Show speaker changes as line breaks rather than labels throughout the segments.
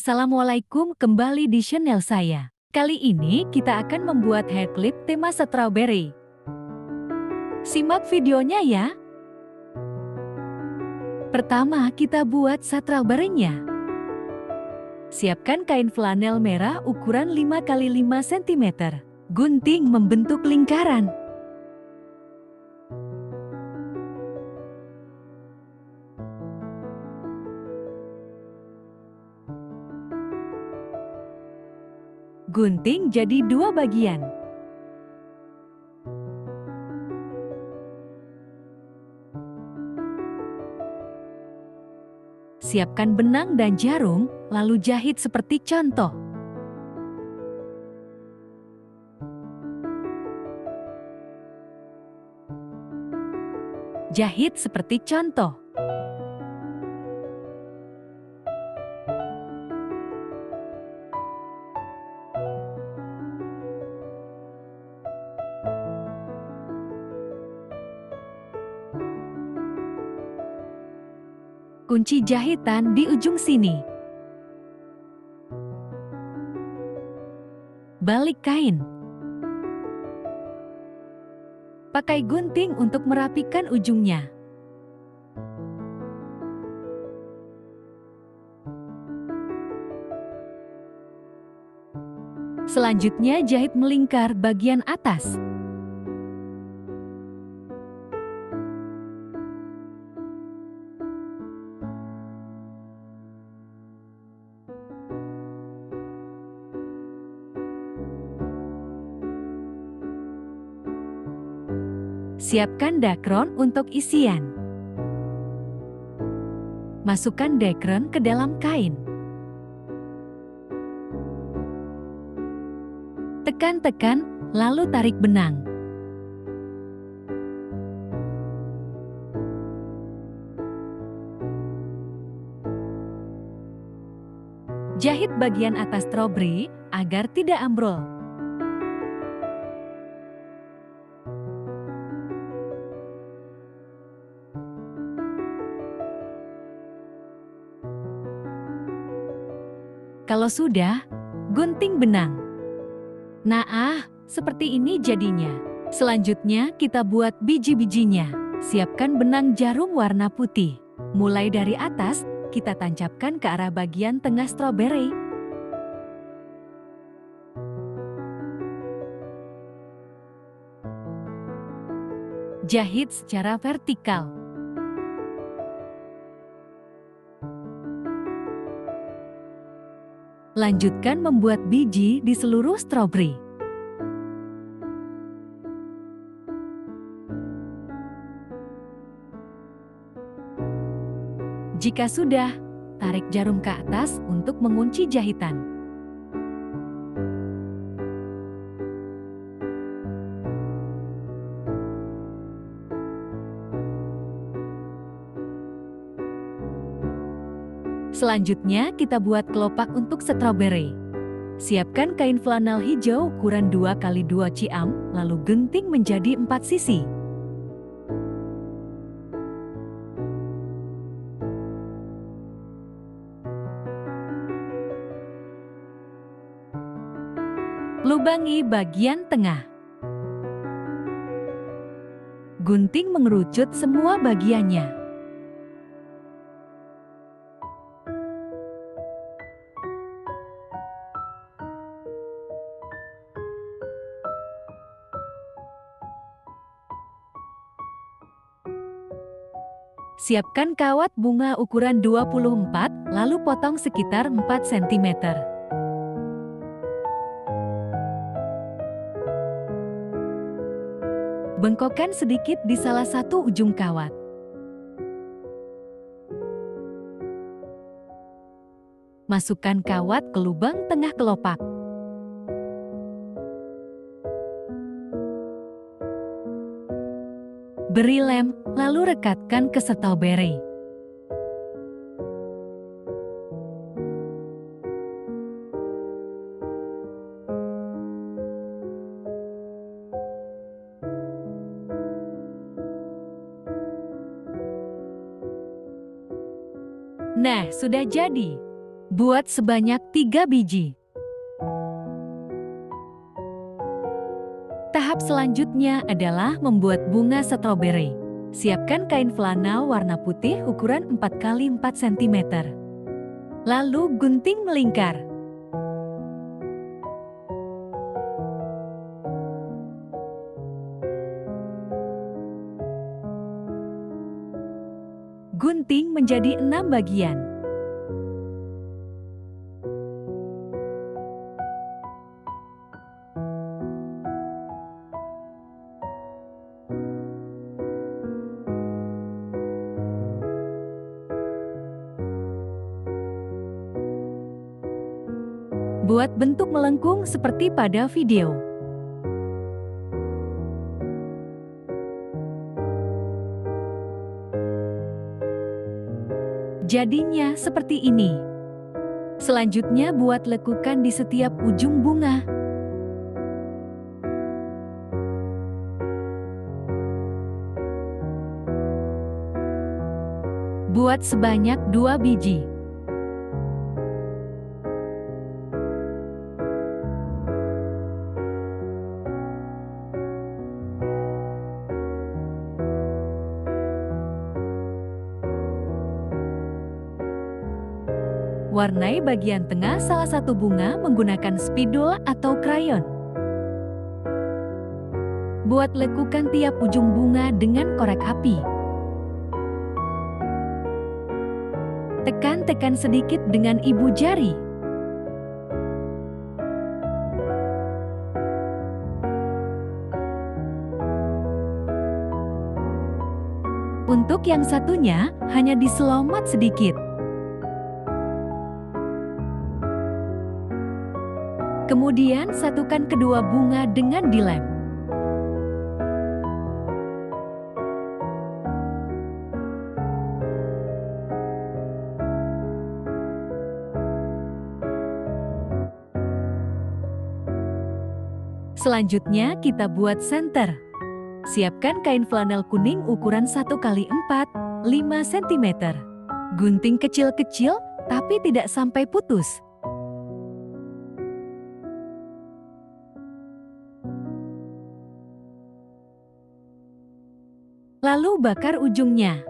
Assalamualaikum, kembali di channel saya. Kali ini kita akan membuat hair clip tema strawberry. Simak videonya ya. Pertama, kita buat strawberry-nya. Siapkan kain flanel merah ukuran 5 x 5 cm. Gunting membentuk lingkaran. Gunting jadi 2 bagian. Siapkan benang dan jarum, lalu jahit seperti contoh. Jahit seperti contoh. Kunci jahitan di ujung sini. Balik kain. Pakai gunting untuk merapikan ujungnya. Selanjutnya jahit melingkar bagian atas. Siapkan dakron untuk isian. Masukkan dakron ke dalam kain. Tekan-tekan, lalu tarik benang. Jahit bagian atas strawberry agar tidak ambrol. Kalau sudah, gunting benang. Nah, seperti ini jadinya. Selanjutnya kita buat biji-bijinya. Siapkan benang jarum warna putih. Mulai dari atas, kita tancapkan ke arah bagian tengah strawberry. Jahit secara vertikal. Lanjutkan membuat biji di seluruh strawberry. Jika sudah, tarik jarum ke atas untuk mengunci jahitan. Selanjutnya kita buat kelopak untuk strawberry. Siapkan kain flanel hijau ukuran 2 x 2 cm, lalu gunting menjadi 4 sisi. Lubangi bagian tengah. Gunting mengerucut semua bagiannya. Siapkan kawat bunga ukuran 24, lalu potong sekitar 4 cm. Bengkokkan sedikit di salah satu ujung kawat. Masukkan kawat ke lubang tengah kelopak. Beri lem, lalu rekatkan ke strawberry. Nah, sudah jadi. Buat sebanyak 3 biji. Tahap selanjutnya adalah membuat bunga stroberi. Siapkan kain flanel warna putih ukuran 4 x 4 cm. Lalu gunting melingkar. Gunting menjadi 6 bagian. Buat bentuk melengkung seperti pada video. Jadinya seperti ini. Selanjutnya buat lekukan di setiap ujung bunga. Buat sebanyak 2 biji. Warnai bagian tengah salah satu bunga menggunakan spidol atau krayon. Buat lekukan tiap ujung bunga dengan korek api. Tekan-tekan sedikit dengan ibu jari. Untuk yang satunya, hanya diselomat sedikit. Kemudian satukan kedua bunga dengan dilem. Selanjutnya kita buat senter. Siapkan kain flanel kuning ukuran 1 x 4, 5 cm. Gunting kecil-kecil tapi tidak sampai putus. Lalu bakar ujungnya.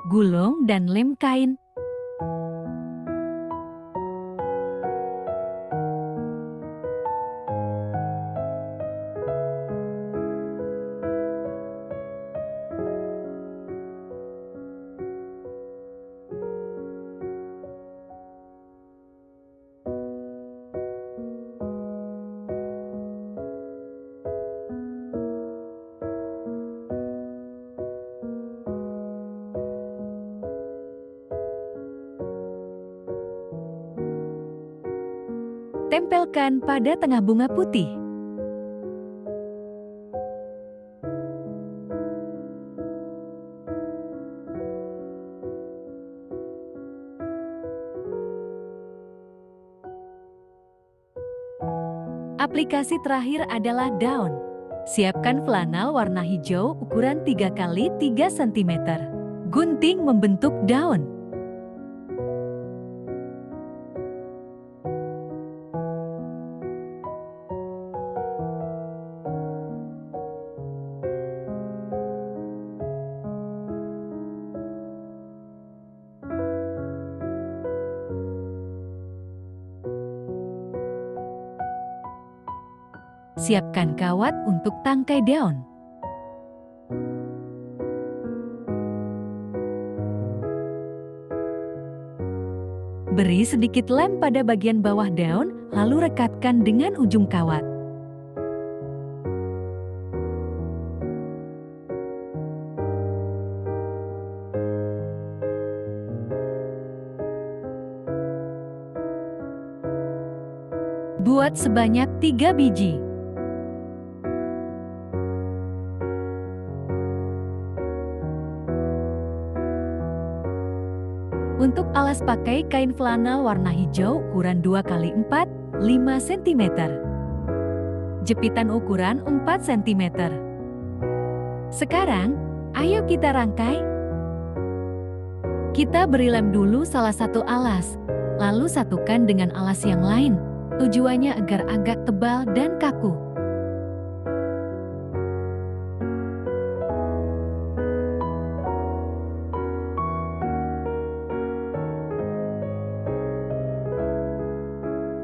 Gulung dan lem kain. Tempelkan pada tengah bunga putih. Aplikasi terakhir adalah daun. Siapkan flanel warna hijau ukuran 3 x 3 cm. Gunting membentuk daun. Siapkan kawat untuk tangkai daun. Beri sedikit lem pada bagian bawah daun, lalu rekatkan dengan ujung kawat. Buat sebanyak 3 biji. Untuk alas pakai kain flanel warna hijau ukuran 2 x 4, 5 cm. jepitan ukuran 4 cm. Sekarang, ayo kita rangkai. Kita beri lem dulu salah satu alas, lalu satukan dengan alas yang lain. Tujuannya agar agak tebal dan kaku.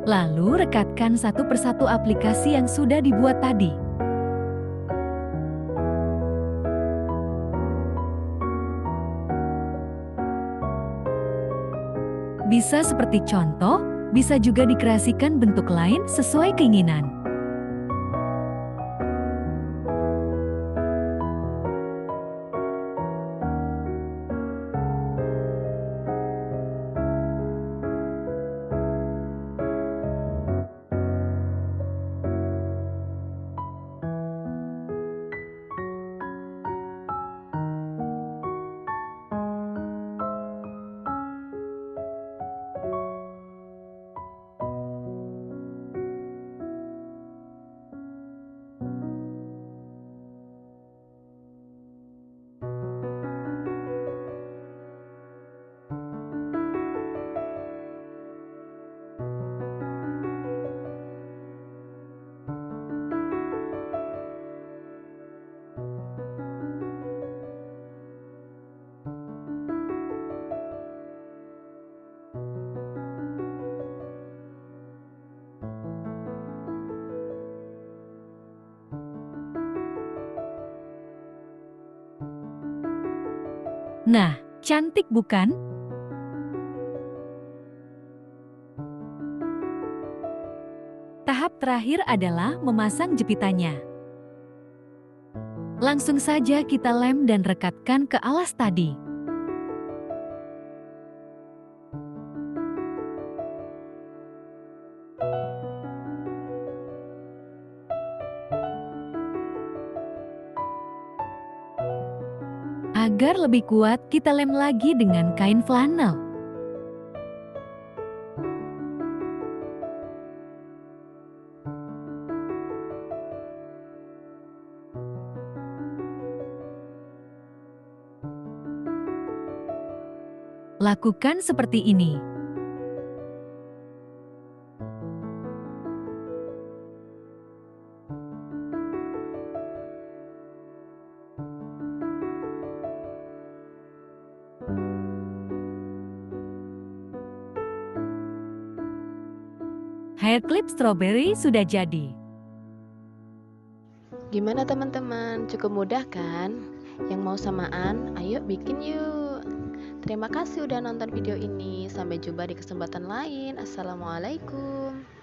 Lalu rekatkan satu persatu aplikasi yang sudah dibuat tadi. Bisa seperti contoh, bisa juga dikreasikan bentuk lain sesuai keinginan. Nah, cantik bukan? Tahap terakhir adalah memasang jepitannya. Langsung saja kita lem dan rekatkan ke alas tadi. Agar lebih kuat, kita lem lagi dengan kain flanel. Lakukan seperti ini. Hair clip strawberry sudah jadi.
Gimana teman-teman? Cukup mudah kan? Yang mau samaan, ayo bikin yuk. Terima kasih udah nonton video ini. Sampai jumpa di kesempatan lain. Assalamualaikum.